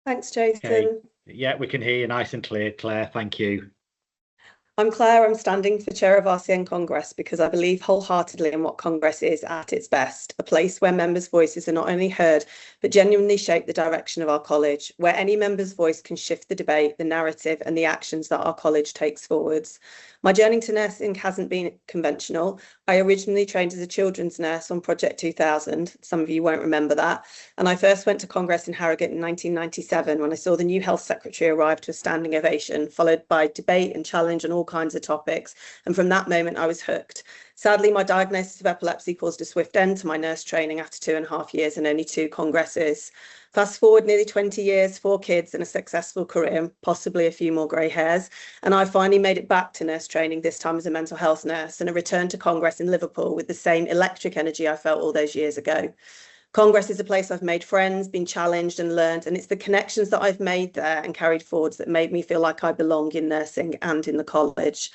Thanks, Okay. Jason. Yeah, we can hear you nice and clear, Claire. Thank you. I'm Clare. I'm standing for Chair of RCN Congress because I believe wholeheartedly in what Congress is at its best, a place where members' voices are not only heard, but genuinely shape the direction of our college, where any member's voice can shift the debate, the narrative, and the actions that our college takes forwards. My journey to nursing hasn't been conventional. I originally trained as a children's nurse on Project 2000. Some of you won't remember that. And I first went to Congress in Harrogate in 1997 when I saw the new health secretary arrive to a standing ovation, followed by debate and challenge on all kinds of topics. And from that moment, I was hooked. Sadly, my diagnosis of epilepsy caused a swift end to my nurse training after 2.5 years and only 2 congresses. Fast forward nearly 20 years, 4 kids and a successful career, possibly a few more grey hairs. And I finally made it back to nurse training, this time as a mental health nurse, and a return to Congress in Liverpool with the same electric energy I felt all those years ago. Congress is a place I've made friends, been challenged and learned, and it's the connections that I've made there and carried forwards that made me feel like I belong in nursing and in the college.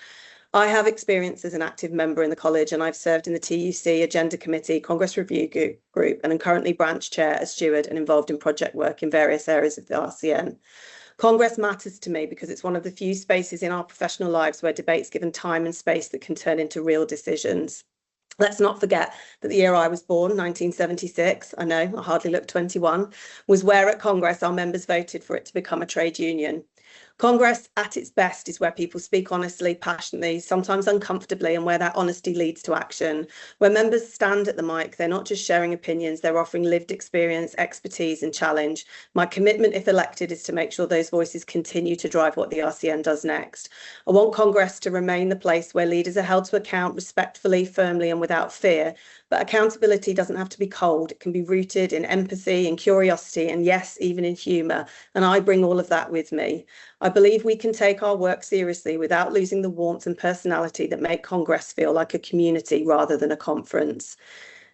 I have experience as an active member in the college, and I've served in the TUC Agenda Committee, Congress Review Group, and I'm currently branch chair as steward and involved in project work in various areas of the RCN. Congress matters to me because it's one of the few spaces in our professional lives where debate's given time and space that can turn into real decisions. Let's not forget that the year I was born, 1976, I know, I hardly look 21, was where at Congress our members voted for it to become a trade union. Congress at its best is where people speak honestly, passionately, sometimes uncomfortably, and where that honesty leads to action. Where members stand at the mic, they're not just sharing opinions, they're offering lived experience, expertise, and challenge. My commitment, if elected, is to make sure those voices continue to drive what the RCN does next. I want Congress to remain the place where leaders are held to account respectfully, firmly, and without fear. But accountability doesn't have to be cold. It can be rooted in empathy and curiosity, and yes, even in humour. And I bring all of that with me. I believe we can take our work seriously without losing the warmth and personality that make Congress feel like a community rather than a conference.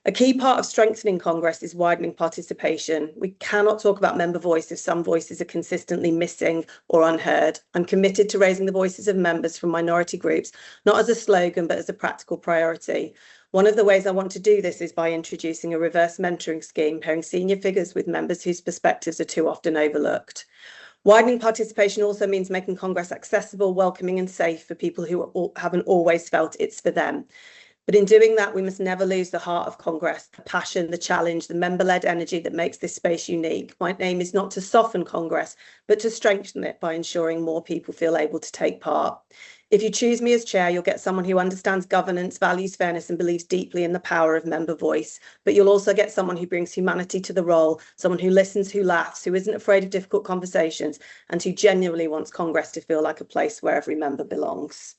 A key part of strengthening Congress is widening participation. We cannot talk about member voice if some voices are consistently missing or unheard. I'm committed to raising the voices of members from minority groups, not as a slogan, but as a practical priority. One of the ways I want to do this is by introducing a reverse mentoring scheme, pairing senior figures with members whose perspectives are too often overlooked. Widening participation also means making Congress accessible, welcoming and safe for people who haven't always felt it's for them. But in doing that, we must never lose the heart of Congress, the passion, the challenge, the member-led energy that makes this space unique. My aim is not to soften Congress, but to strengthen it by ensuring more people feel able to take part. If you choose me as chair, you'll get someone who understands governance, values fairness, and believes deeply in the power of member voice. But you'll also get someone who brings humanity to the role, someone who listens, who laughs, who isn't afraid of difficult conversations, and who genuinely wants Congress to feel like a place where every member belongs.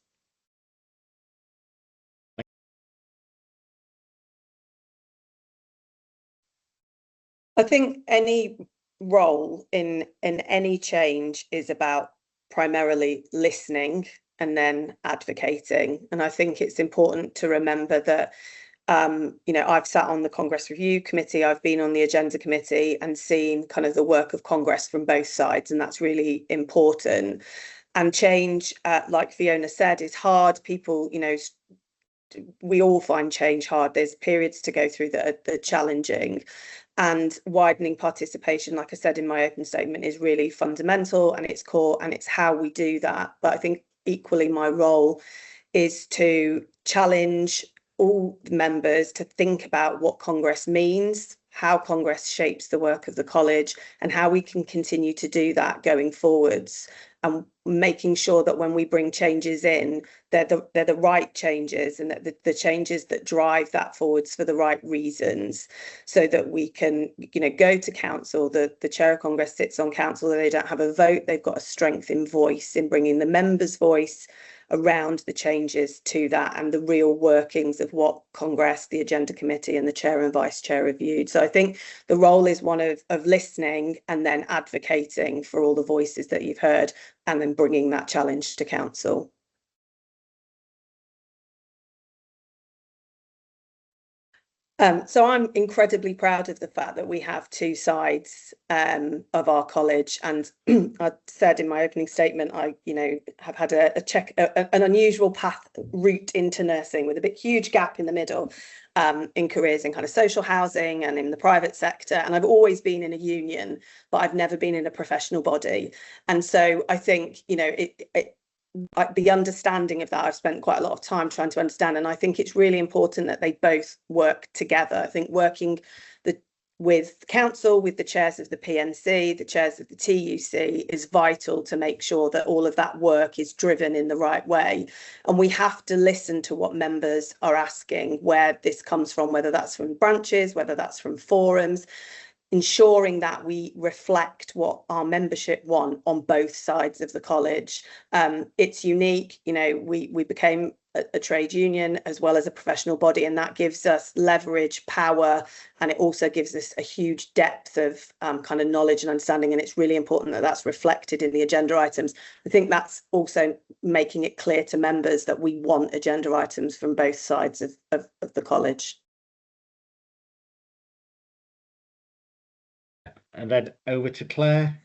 I think any role in any change is about primarily listening and then advocating. And I think it's important to remember that I've sat on the Congress Review Committee, I've been on the Agenda Committee and seen kind of the work of Congress from both sides, and that's really important. And change, like Fiona said, is hard. People, we all find change hard. There's periods to go through that are challenging. And widening participation, like I said in my open statement, is really fundamental and it's core and it's how we do that. But I think equally my role is to challenge all members to think about what Congress means, how Congress shapes the work of the college, and how we can continue to do that going forwards. And making sure that when we bring changes in, they're the right changes and that the changes that drive that forwards for the right reasons, so that we can, go to council. The chair of Congress sits on council, they don't have a vote, they've got a strength in voice, in bringing the members' voice around the changes to that and the real workings of what Congress, the Agenda Committee and the chair and vice chair reviewed. So I think the role is one of listening and then advocating for all the voices that you've heard and then bringing that challenge to council. So I'm incredibly proud of the fact that we have two sides of our college, and I said in my opening statement, I, have had an unusual route into nursing with a huge gap in the middle, in careers in kind of social housing and in the private sector. And I've always been in a union, but I've never been in a professional body. And so I think, the understanding of that, I've spent quite a lot of time trying to understand, and I think it's really important that they both work together. I think working with council, with the chairs of the PNC, the chairs of the TUC, is vital to make sure that all of that work is driven in the right way. And we have to listen to what members are asking, where this comes from, whether that's from branches, whether that's from forums, ensuring that we reflect what our membership want on both sides of the college. It's unique, we became a trade union as well as a professional body, and that gives us leverage, power, and it also gives us a huge depth of kind of knowledge and understanding, and it's really important that that's reflected in the agenda items. I think that's also making it clear to members that we want agenda items from both sides of the college. And then over to Claire.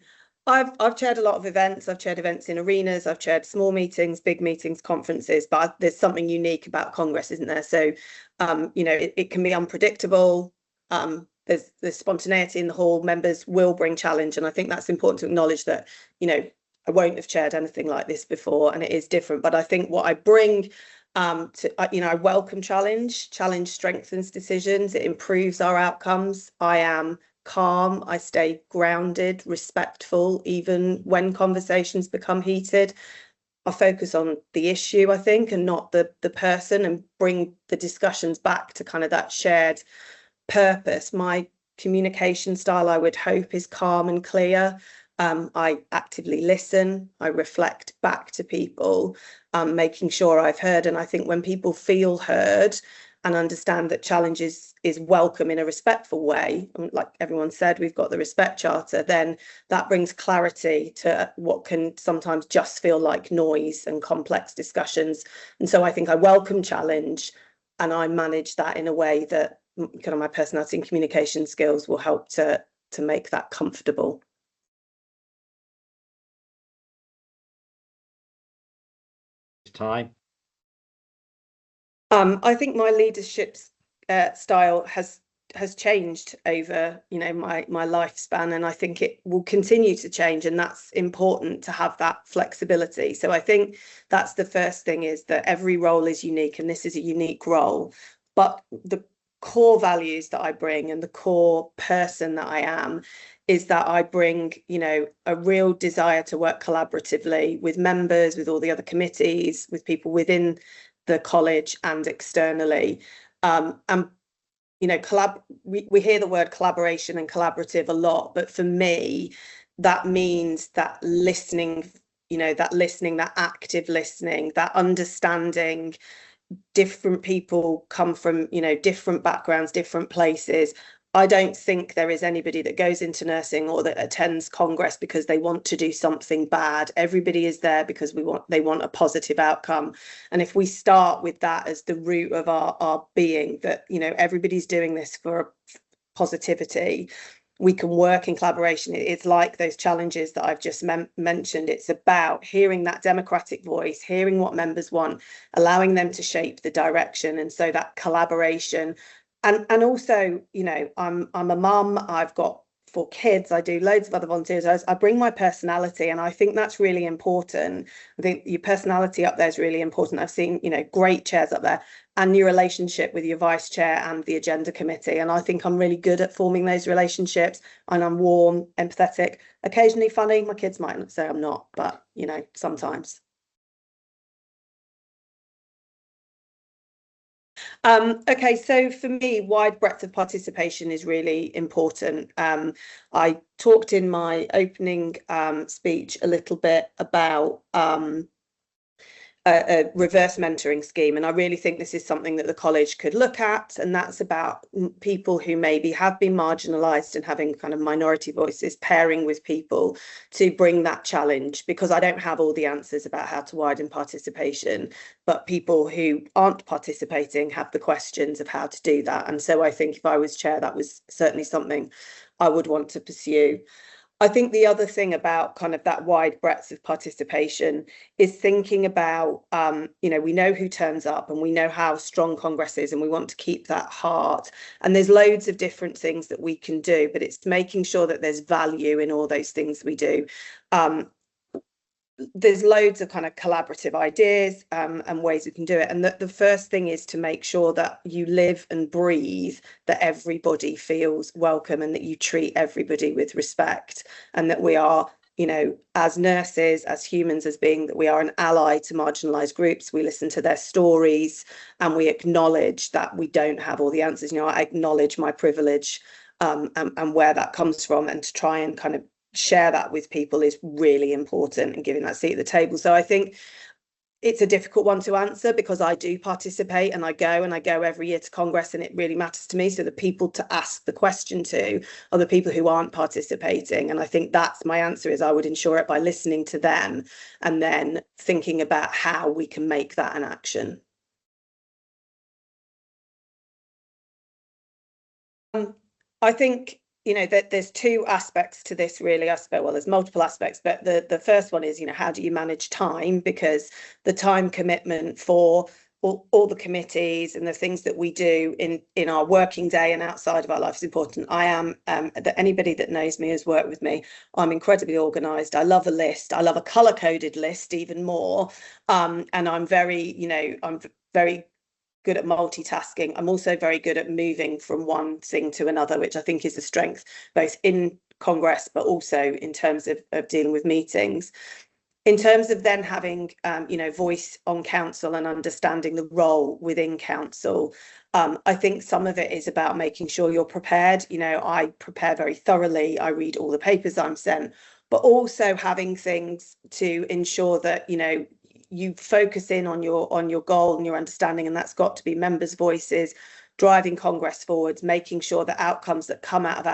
I've chaired a lot of events. I've chaired events in arenas. I've chaired small meetings, big meetings, conferences. But there's something unique about Congress, isn't there? So, it can be unpredictable. There's spontaneity in the hall. Members will bring challenge, and I think that's important to acknowledge that. I won't have chaired anything like this before, and it is different. But I think what I bring I welcome challenge. Challenge strengthens decisions. It improves our outcomes. I am calm, I stay grounded, respectful, even when conversations become heated. I focus on the issue, I think, and not the person, and bring the discussions back to kind of that shared purpose. My communication style, I would hope, is calm and clear. I actively listen, I reflect back to people, making sure I've heard. And I think when people feel heard and understand that challenge is welcome in a respectful way, like everyone said, we've got the respect charter, then that brings clarity to what can sometimes just feel like noise and complex discussions. And so I think I welcome challenge, and I manage that in a way that kind of my personality and communication skills will help to make that comfortable. Time. I think my leadership style has changed over my lifespan, and I think it will continue to change, and that's important to have that flexibility. So I think that's the first thing, is that every role is unique, and this is a unique role, but the core values that I bring and the core person that I am is that I bring a real desire to work collaboratively with members, with all the other committees, with people within the college and externally. And we hear the word collaboration and collaborative a lot, but for me that means that listening, that active listening, that understanding. Different people come from different backgrounds, different places. I don't think there is anybody that goes into nursing or that attends Congress because they want to do something bad. Everybody is there because they want a positive outcome. And if we start with that as the root of our being, that everybody's doing this for positivity, we can work in collaboration. It's like those challenges that I've just mentioned. It's about hearing that democratic voice, hearing what members want, allowing them to shape the direction. And so that collaboration. And also, I'm a mum, I've got 4 kids, I do loads of other volunteers. I bring my personality, and I think that's really important. I think your personality up there is really important. I've seen, great chairs up there, and your relationship with your vice chair and the agenda committee. And I think I'm really good at forming those relationships, and I'm warm, empathetic, occasionally funny. My kids might say I'm not, but, sometimes. Okay, so for me, wide breadth of participation is really important. I talked in my opening speech a little bit about a reverse mentoring scheme. And I really think this is something that the college could look at. And that's about people who maybe have been marginalised and having kind of minority voices, pairing with people to bring that challenge, because I don't have all the answers about how to widen participation, but people who aren't participating have the questions of how to do that. And so I think if I was chair, that was certainly something I would want to pursue. I think the other thing about kind of that wide breadth of participation is thinking about, we know who turns up and we know how strong Congress is, and we want to keep that heart. And there's loads of different things that we can do, but it's making sure that there's value in all those things we do. There's loads of kind of collaborative ideas and ways we can do it. And the first thing is to make sure that you live and breathe that everybody feels welcome and that you treat everybody with respect, and that we are, as nurses, as humans, as being that we are an ally to marginalised groups. We listen to their stories and we acknowledge that we don't have all the answers. I acknowledge my privilege and where that comes from, and to try and kind of share that with people is really important, and giving that seat at the table. So I think it's a difficult one to answer, because I do participate and I go every year to Congress, and it really matters to me. So the people to ask the question to are the people who aren't participating. And I think that's my answer, is I would ensure it by listening to them and then thinking about how we can make that an action. I think that there's two aspects to this, really. I suppose, well, there's multiple aspects, but the first one is, how do you manage time? Because the time commitment for all the committees and the things that we do in our working day and outside of our life is important. I am, that anybody that knows me has worked with me, I'm incredibly organised. I love a list. I love a colour-coded list even more. And I'm very, I'm very good at multitasking. I'm also very good at moving from one thing to another, which I think is a strength, both in Congress, but also in terms of dealing with meetings. In terms of then having, voice on council and understanding the role within council, I think some of it is about making sure you're prepared. I prepare very thoroughly. I read all the papers I'm sent, but also having things to ensure that, you focus in on your goal and your understanding, and that's got to be members' voices, driving Congress forwards, making sure that outcomes that come out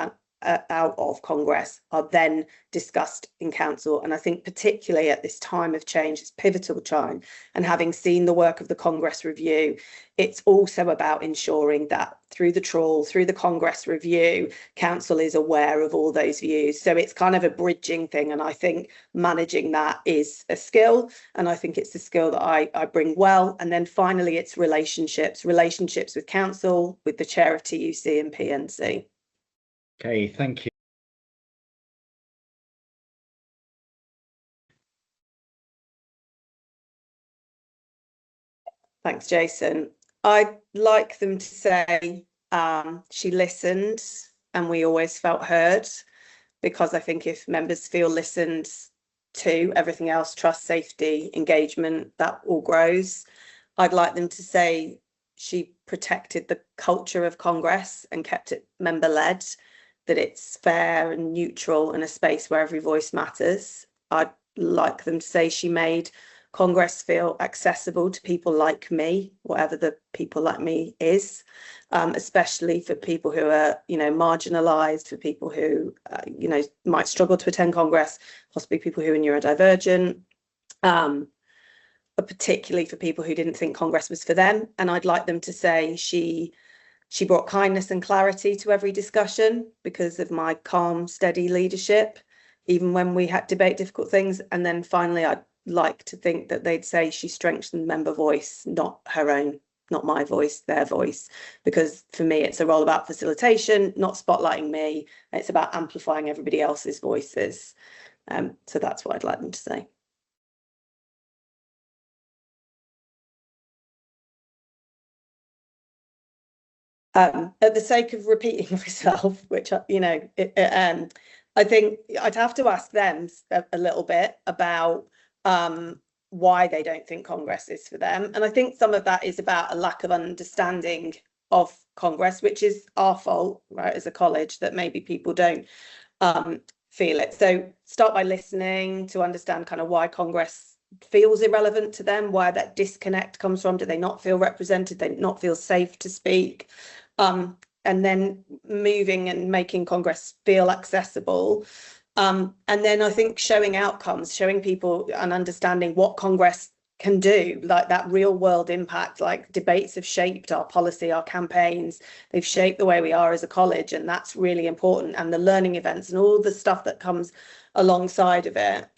of Congress are then discussed in council. And I think particularly at this time of change, this pivotal time, and having seen the work of the Congress review, it's also about ensuring that through the trawl, through the Congress review, council is aware of all those views. So it's kind of a bridging thing, and I think managing that is a skill, and I think it's a skill that I bring well. And then finally, it's relationships with council, with the chair of TUC and PNC. Okay, thank you. Thanks, Jason. I'd like them to say she listened and we always felt heard, because I think if members feel listened to, everything else, trust, safety, engagement, that all grows. I'd like them to say she protected the culture of Congress and kept it member-led, that it's fair and neutral and a space where every voice matters. I'd like them to say she made Congress feel accessible to people like me, whatever the people like me is, especially for people who are, marginalised, for people who, might struggle to attend Congress, possibly people who are neurodivergent, but particularly for people who didn't think Congress was for them. And I'd like them to say she brought kindness and clarity to every discussion because of my calm, steady leadership, even when we had to debate difficult things. And then finally, I'd like to think that they'd say she strengthened member voice, not her own, not my voice, their voice. Because for me, it's a role about facilitation, not spotlighting me. It's about amplifying everybody else's voices. So that's what I'd like them to say. At the sake of repeating myself, which, I think I'd have to ask them a little bit about why they don't think Congress is for them. And I think some of that is about a lack of understanding of Congress, which is our fault, right, as a college, that maybe people don't feel it. So start by listening to understand kind of why Congress feels irrelevant to them, where that disconnect comes from. Do they not feel represented? They not feel safe to speak? And then moving and making Congress feel accessible. And then I think showing outcomes, showing people and understanding what Congress can do, like that real world impact. Like debates have shaped our policy, our campaigns, they've shaped the way we are as a college, and that's really important. And the learning events and all the stuff that comes alongside of it,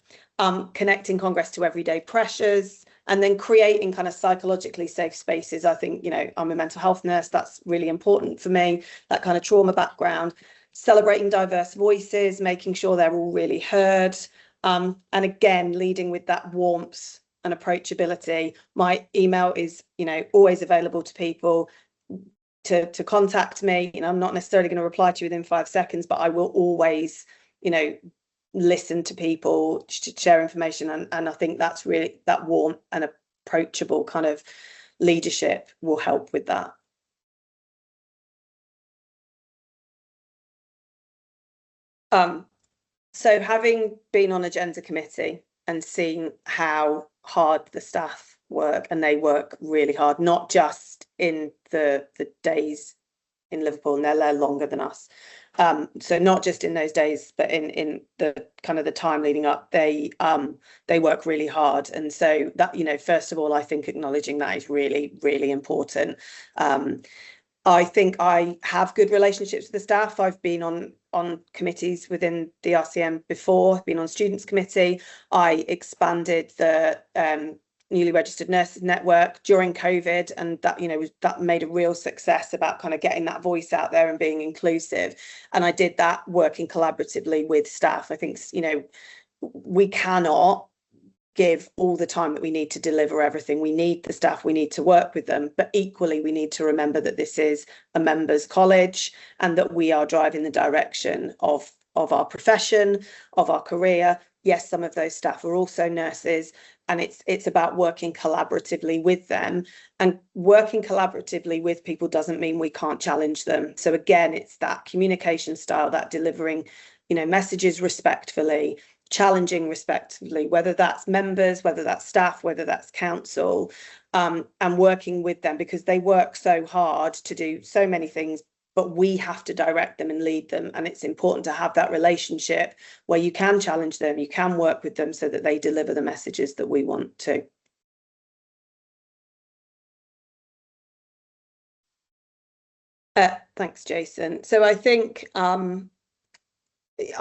connecting Congress to everyday pressures, and then creating kind of psychologically safe spaces. I think, I'm a mental health nurse, that's really important for me, that kind of trauma background, celebrating diverse voices, making sure they're all really heard, and again, leading with that warmth and approachability. My email is, always available to people to contact me. I'm not necessarily going to reply to you within 5 seconds, but I will always, listen to people, share information, and I think that's really, that warm and approachable kind of leadership will help with that. So having been on agenda committee and seen how hard the staff work, and they work really hard, not just in the days in Liverpool, and they're there longer than us. So not just in those days, but in the kind of the time leading up, they work really hard. And so that, first of all, I think acknowledging that is really, really important. I think I have good relationships with the staff. I've been on committees within the RCM before. I've been on students committee. I expanded the newly registered nurses network during COVID, and that that made a real success about kind of getting that voice out there and being inclusive. And I did that working collaboratively with staff. I think we cannot give all the time that we need to deliver everything. We need the staff, we need to work with them, but equally we need to remember that this is a members' college and that we are driving the direction of our profession, of our career. Yes, some of those staff are also nurses, and it's about working collaboratively with them. And working collaboratively with people doesn't mean we can't challenge them. So again, it's that communication style, that delivering, messages respectfully, challenging respectively, whether that's members, whether that's staff, whether that's council, and working with them, because they work so hard to do so many things, but we have to direct them and lead them. And it's important to have that relationship where you can challenge them, you can work with them so that they deliver the messages that we want to. Thanks, Jason. So I think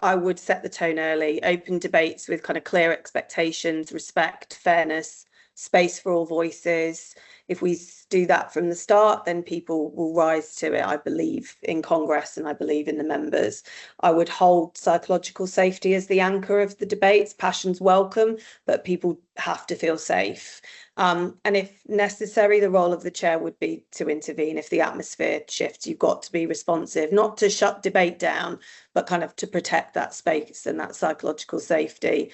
I would set the tone early, open debates with kind of clear expectations, respect, fairness, space for all voices. If we do that from the start, then people will rise to it. I believe in Congress and I believe in the members. I would hold psychological safety as the anchor of the debates. Passion's welcome, but people have to feel safe. And if necessary, the role of the chair would be to intervene if the atmosphere shifts. You've got to be responsive, not to shut debate down, but kind of to protect that space and that psychological safety.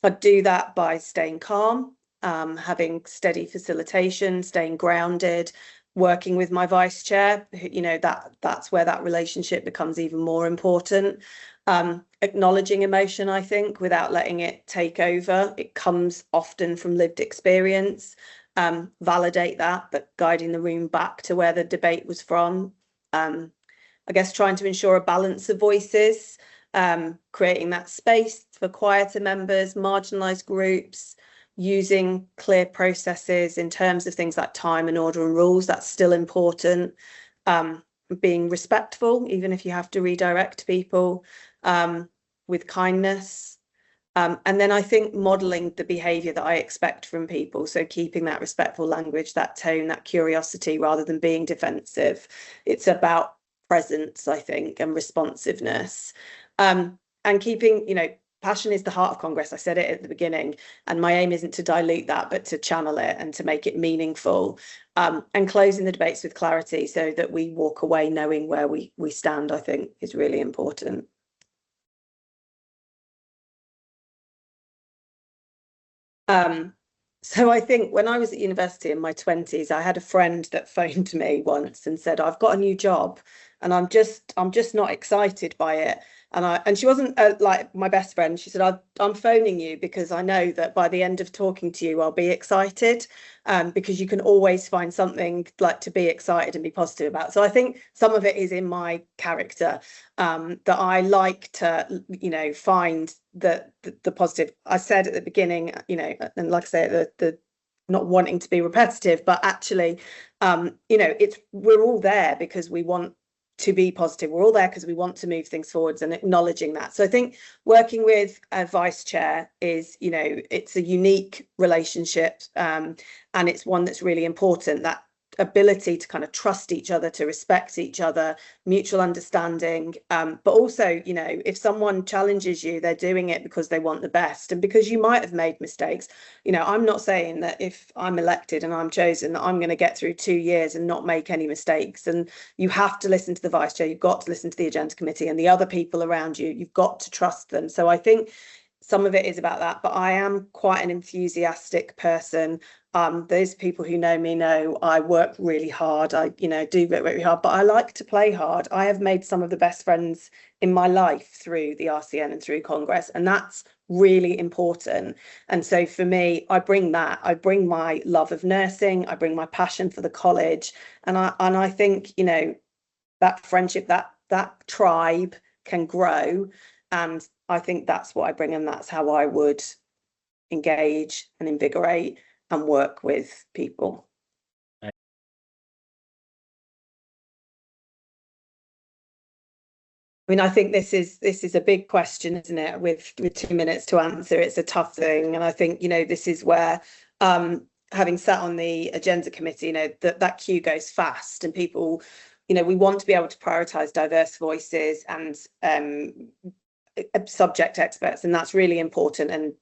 I'd do that by staying calm, having steady facilitation, staying grounded, working with my vice chair. That's where that relationship becomes even more important. Acknowledging emotion, I think, without letting it take over. It comes often from lived experience. Validate that, but guiding the room back to where the debate was from. I guess trying to ensure a balance of voices, creating that space for quieter members, marginalised groups, using clear processes in terms of things like time and order and rules. That's still important. Being respectful, even if you have to redirect people, with kindness. And then I think modelling the behaviour that I expect from people. So keeping that respectful language, that tone, that curiosity, rather than being defensive. It's about presence, I think, and responsiveness. And keeping, passion is the heart of Congress. I said it at the beginning, and my aim isn't to dilute that, but to channel it and to make it meaningful, and closing the debates with clarity so that we walk away knowing where we stand, I think is really important. So I think when I was at university in my 20s, I had a friend that phoned me once and said, I've got a new job and I'm just not excited by it. And she wasn't like my best friend. She said, I'm phoning you because I know that by the end of talking to you, I'll be excited, because you can always find something like to be excited and be positive about. So I think some of it is in my character, that I like to, find the positive. I said at the beginning, and like I say, the not wanting to be repetitive, but actually, we're all there because we want to be positive. We're all there because we want to move things forwards, and acknowledging that. So I think working with a vice chair is, it's a unique relationship, and it's one that's really important, that ability to kind of trust each other, to respect each other, mutual understanding. But also, if someone challenges you, they're doing it because they want the best, and because you might have made mistakes. I'm not saying that if I'm elected and I'm chosen, that I'm going to get through 2 years and not make any mistakes. And you have to listen to the vice chair, you've got to listen to the agenda committee and the other people around you. You've got to trust them. So I think some of it is about that, but I am quite an enthusiastic person. Those people who know me know I work really hard. I, do work really hard, but I like to play hard. I have made some of the best friends in my life through the RCN and through Congress, and that's really important. And so for me, I bring that. I bring my love of nursing. I bring my passion for the college, and I think, that friendship, that tribe can grow. And I think that's what I bring, and that's how I would engage and invigorate and work with people. I mean, I think this is a big question, isn't it? With 2 minutes to answer, it's a tough thing. And I think, this is where, having sat on the agenda committee, that queue goes fast, and people, we want to be able to prioritize diverse voices and subject experts, and that's really important. And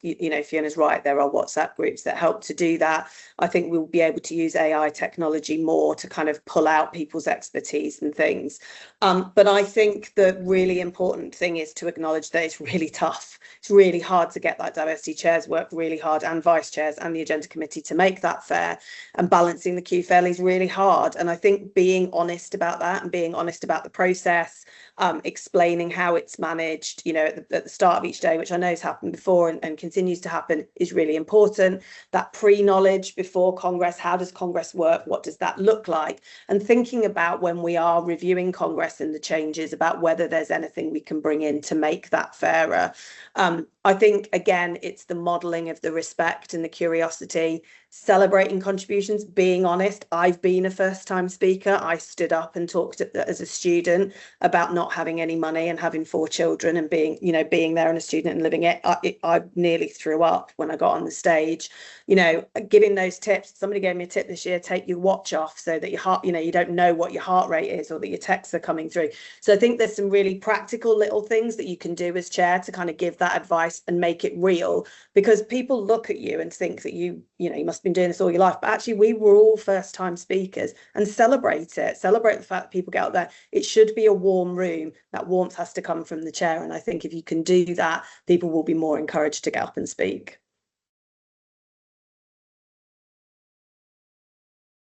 Fiona's right, there are WhatsApp groups that help to do that. I think we'll be able to use AI technology more to kind of pull out people's expertise and things. But I think the really important thing is to acknowledge that it's really tough. It's really hard to get that diversity. Chairs work really hard, and vice chairs and the agenda committee, to make that fair, and balancing the queue fairly is really hard. And I think being honest about that, and being honest about the process, explaining how it's managed, at the start of each day, which I know has happened before and continues to happen, is really important. That pre-knowledge before Congress, how does Congress work? What does that look like? And thinking about, when we are reviewing Congress and the changes, about whether there's anything we can bring in to make that fairer. I think, again, it's the modelling of the respect and the curiosity, celebrating contributions, being honest. I've been a first-time speaker. I stood up and talked as a student about not having any money and having 4 children, and being there and a student and living it. I nearly threw up when I got on the stage. Giving those tips. Somebody gave me a tip this year: take your watch off so that your heart, you don't know what your heart rate is, or that your texts are coming through. So I think there's some really practical little things that you can do as chair to kind of give that advice and make it real, because people look at you and think that you must have been doing this all your life, but actually we were all first-time speakers. And celebrate the fact that people get out there. It should be a warm room. That warmth has to come from the chair, and I think if you can do that, people will be more encouraged to get up and speak.